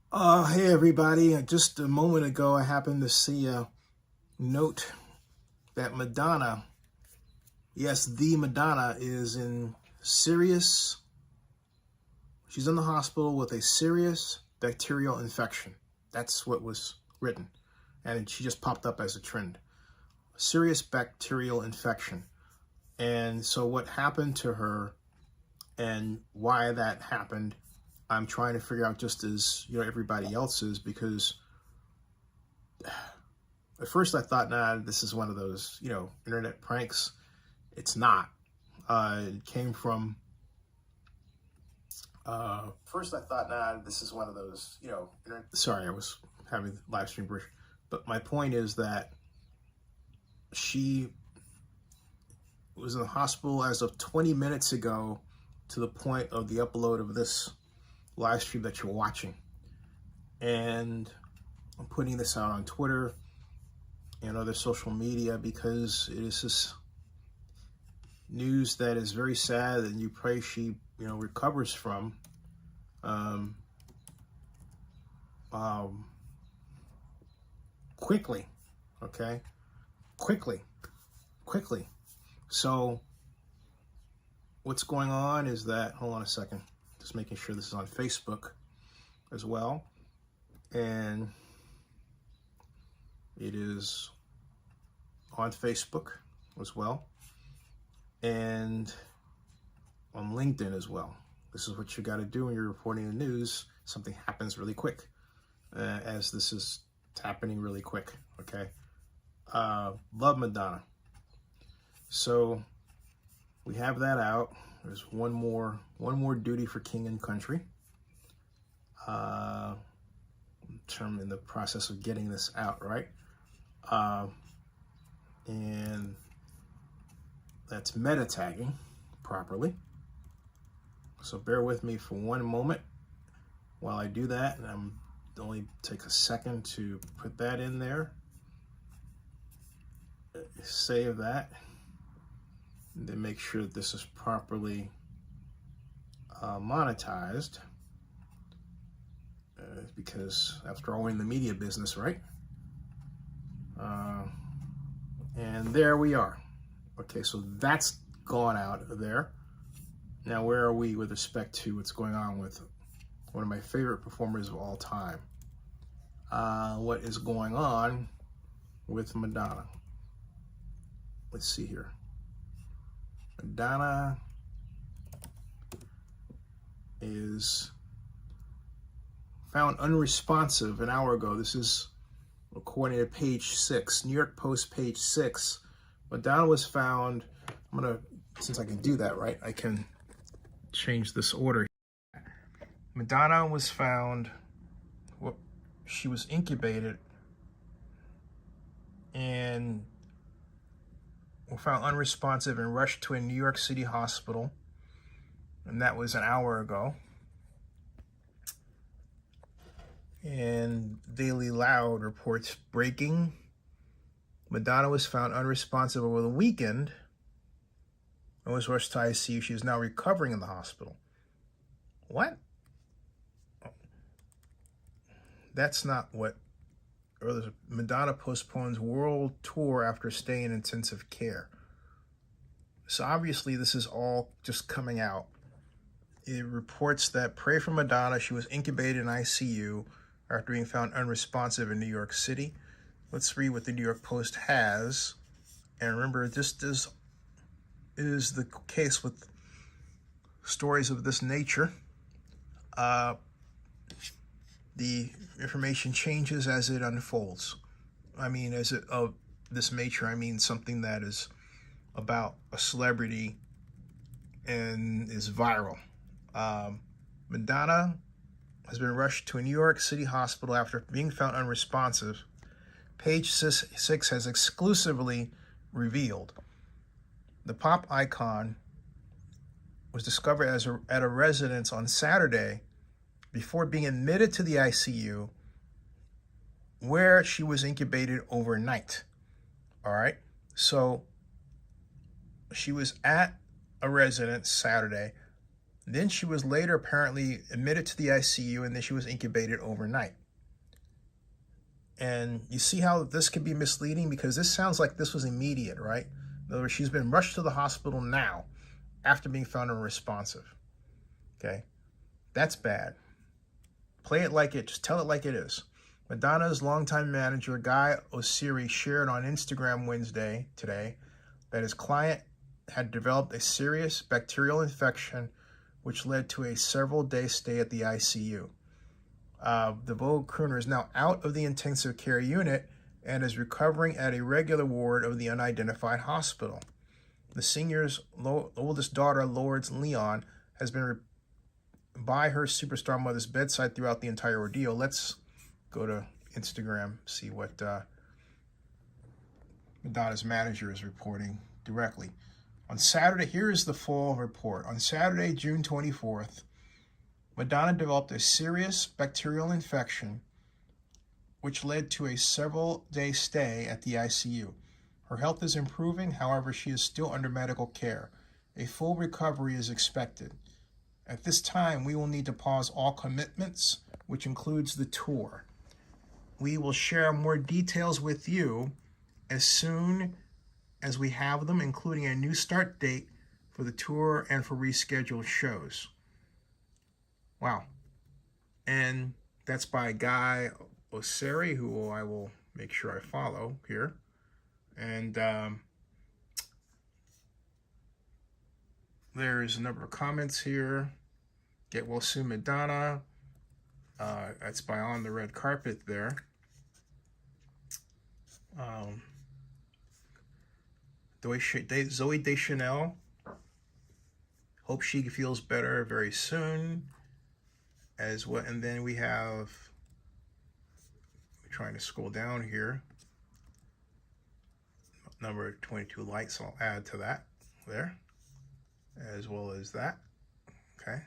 Hey everybody. Just a moment ago, I happened to see a note that Madonna, yes, the Madonna, is in serious, she's in the hospital with a serious bacterial infection. That's what was written. And she just popped up as a trend. Serious bacterial infection. And so what happened to her and why that happened, I'm trying to figure out just as, everybody else is, because at first I thought, nah, this is one of those, internet pranks. It's not. It came from, first I thought, nah, this is one of those, sorry, I was having live stream bridge. But my point is that she was in the hospital as of 20 minutes ago to the point of the upload of this live stream that you're watching. And I'm putting this out on Twitter and other social media because it is this news that is very sad, and you pray she, recovers from. Quickly, okay? Quickly. So what's going on is that, hold on a second, just making sure this is on Facebook as well. And it is on Facebook as well, and on LinkedIn as well. This is what you got to do when you're reporting the news. Something happens really quick, as this is happening really quick, okay? Love Madonna. So we have that out. There's one more duty for King and Country. In the process of getting this out, right? And that's meta tagging properly. So bear with me for one moment while I do that, and I'm only take a second to put that in there. Save that, and then make sure that this is properly monetized, because after all, we're in the media business, right? And there we are. Okay, so that's gone out of there. Now, where are we with respect to what's going on with one of my favorite performers of all time? What is going on with Madonna? Let's see here. Madonna is found unresponsive an hour ago. This is according to page 6, New York Post, page 6. Madonna was found, since I can do that, right, I can change this order. Madonna was found, she was incubated and found unresponsive and rushed to a New York City hospital, and that was an hour ago. And Daily Loud reports breaking: Madonna was found unresponsive over the weekend and was rushed to ICU. She is now recovering in the hospital. What? That's not what. Madonna postpones world tour after staying in intensive care. So obviously this is all just coming out. It reports that pray for Madonna. She was incubated in ICU after being found unresponsive in New York City. Let's read what the New York Post has. And remember, this is the case with stories of this nature. The information changes as it unfolds. I mean, of this nature, I mean something that is about a celebrity and is viral. Madonna has been rushed to a New York City hospital after being found unresponsive. Page 6 has exclusively revealed the pop icon was discovered at a residence on Saturday before being admitted to the ICU, where she was incubated overnight. All right, so she was at a residence Saturday, Then she was later apparently admitted to the ICU, and then she was incubated overnight. And you see how this could be misleading, because this sounds like this was immediate, right? In other words, she's been rushed to the hospital now after being found unresponsive. Okay, that's bad. Play it like it, just tell it like it is. Madonna's longtime manager, Guy Oseary, shared on Instagram Wednesday today that his client had developed a serious bacterial infection, which led to a several-day stay at the ICU. The Vogue crooner is now out of the intensive care unit and is recovering at a regular ward of the unidentified hospital. The singer's oldest daughter, Lourdes Leon, has been by her superstar mother's bedside throughout the entire ordeal. Let's go to Instagram, see what Madonna's manager is reporting directly. On Saturday, here is the full report. On Saturday, June 24th, Madonna developed a serious bacterial infection, which led to a several-day stay at the ICU. Her health is improving, however, she is still under medical care. A full recovery is expected. At this time, we will need to pause all commitments, which includes the tour. We will share more details with you as soon as we have them, including a new start date for the tour and for rescheduled shows. Wow. And that's by Guy Oseary, who I will make sure I follow here. And there's a number of comments here. Get well soon, Madonna. That's by On the Red Carpet there. Zoe Deschanel. Hope she feels better very soon. As well, and then we have, we're trying to scroll down here, number 22 likes, I'll add to that there, as well as that, okay.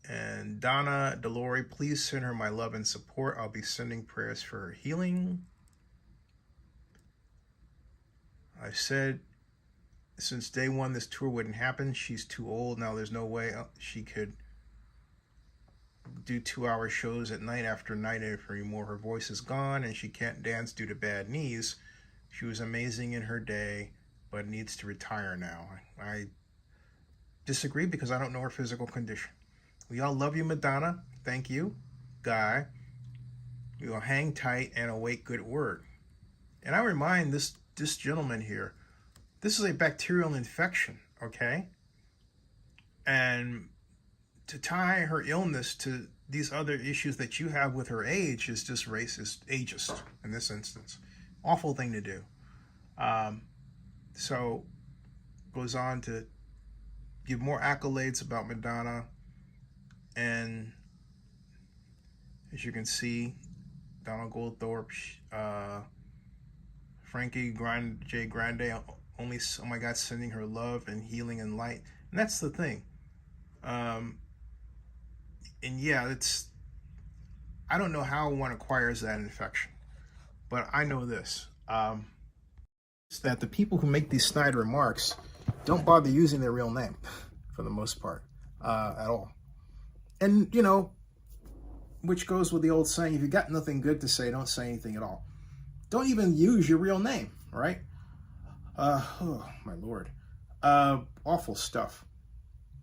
And Donna Delore, please send her my love and support. I'll be sending prayers for her healing. I've said since day one this tour wouldn't happen. She's too old now. There's no way she could do 2-hour shows at night after night anymore. Her voice is gone and she can't dance due to bad knees. She was amazing in her day, but needs to retire now. I disagree because I don't know her physical condition. We all love you, Madonna. Thank you, Guy. We will hang tight and await good word. And I remind this gentleman here, this is a bacterial infection, okay? And to tie her illness to these other issues that you have with her age is just racist, ageist in this instance. Awful thing to do. So goes on to give more accolades about Madonna. And as you can see, Donald Goldthorpe, Frankie J. Grande, only, oh my God, sending her love and healing and light. And that's the thing. And yeah, I don't know how one acquires that infection, but I know this. It's that the people who make these snide remarks don't bother using their real name for the most part, at all. And, you know, which goes with the old saying, if you got nothing good to say, don't say anything at all. Don't even use your real name, right? Oh, my Lord. Awful stuff.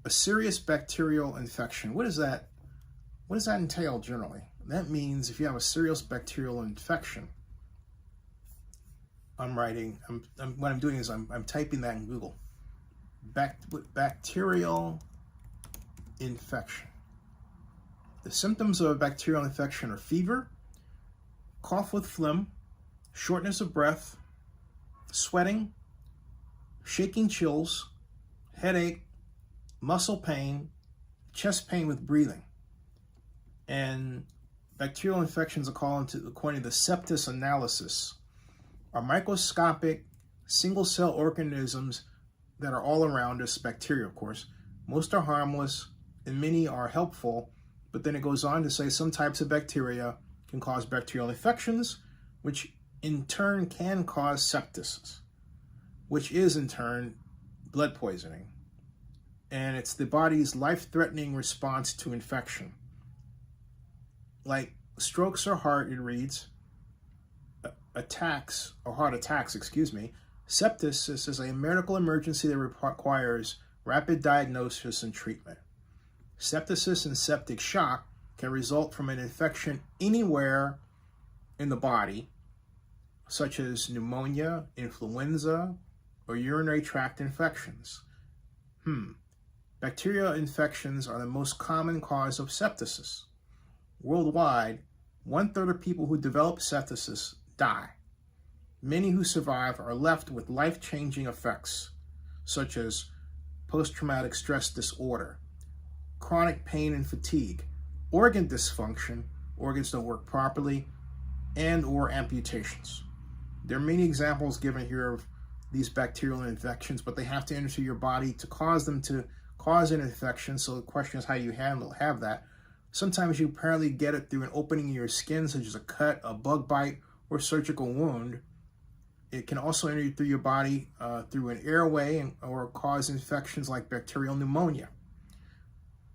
A serious bacterial infection. What is that? What does that entail generally? That means if you have a serious bacterial infection, what I'm doing is I'm typing that in Google. Bacterial infection. The symptoms of a bacterial infection are fever, cough with phlegm, shortness of breath, sweating, shaking chills, headache, muscle pain, chest pain with breathing. And bacterial infections, according to the sepsis analysis, are microscopic single-cell organisms that are all around us, bacteria, of course. Most are harmless and many are helpful, but then it goes on to say some types of bacteria can cause bacterial infections, which in turn can cause sepsis, which is in turn blood poisoning. and it's the body's life-threatening response to infection. Like strokes or heart, it reads, attacks, or heart attacks, excuse me. Sepsis is a medical emergency that requires rapid diagnosis and treatment. Sepsis and septic shock can result from an infection anywhere in the body, such as pneumonia, influenza, or urinary tract infections. Bacterial infections are the most common cause of sepsis. Worldwide, 1/3 of people who develop sepsis die. Many who survive are left with life-changing effects, such as post-traumatic stress disorder, chronic pain and fatigue, organ dysfunction, organs don't work properly, and or amputations. There are many examples given here of these bacterial infections, but they have to enter your body to cause them to cause an infection. So the question is, how do you have that? Sometimes you apparently get it through an opening in your skin, such as a cut, a bug bite, or surgical wound. It can also enter through your body through an airway or cause infections like bacterial pneumonia.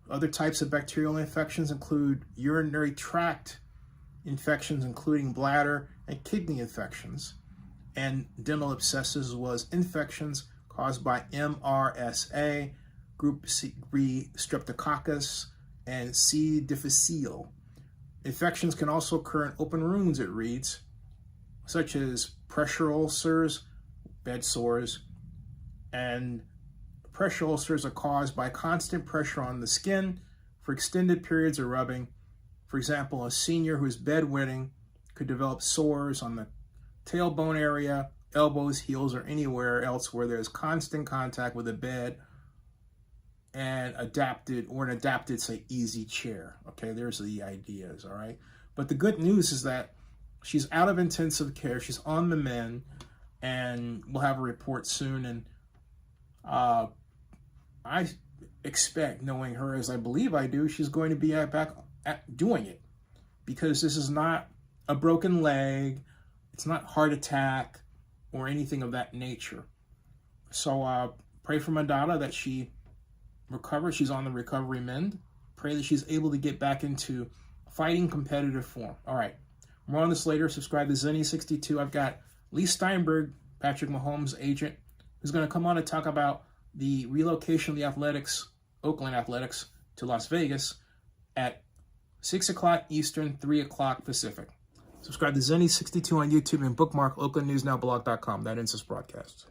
Other types of bacterial infections include urinary tract infections, including bladder and kidney infections, and dental abscesses, as well as infections caused by MRSA, group C streptococcus, and C. difficile. Infections can also occur in open wounds, it reads, such as pressure ulcers, bed sores, and pressure ulcers are caused by constant pressure on the skin for extended periods of rubbing. For example, a senior who is bedwetting could develop sores on the tailbone area, elbows, heels, or anywhere else where there's constant contact with a bed and an adapted, say, easy chair. Okay, there's the ideas, all right? But the good news is that she's out of intensive care. She's on the mend, and we'll have a report soon. And I expect, knowing her as I believe I do, she's going to be back at doing it, because this is not a broken leg. It's not heart attack or anything of that nature. So pray for Madonna that she recovers. She's on the recovery mend. Pray that she's able to get back into fighting competitive form. All right. More on this later. Subscribe to Zenny62. I've got Lee Steinberg, Patrick Mahomes' agent, who's going to come on and talk about the relocation of the Athletics, Oakland Athletics, to Las Vegas at 6 o'clock Eastern, 3 o'clock Pacific. Subscribe to Zenny62 on YouTube and bookmark oaklandnewsnowblog.com. That ends this broadcast.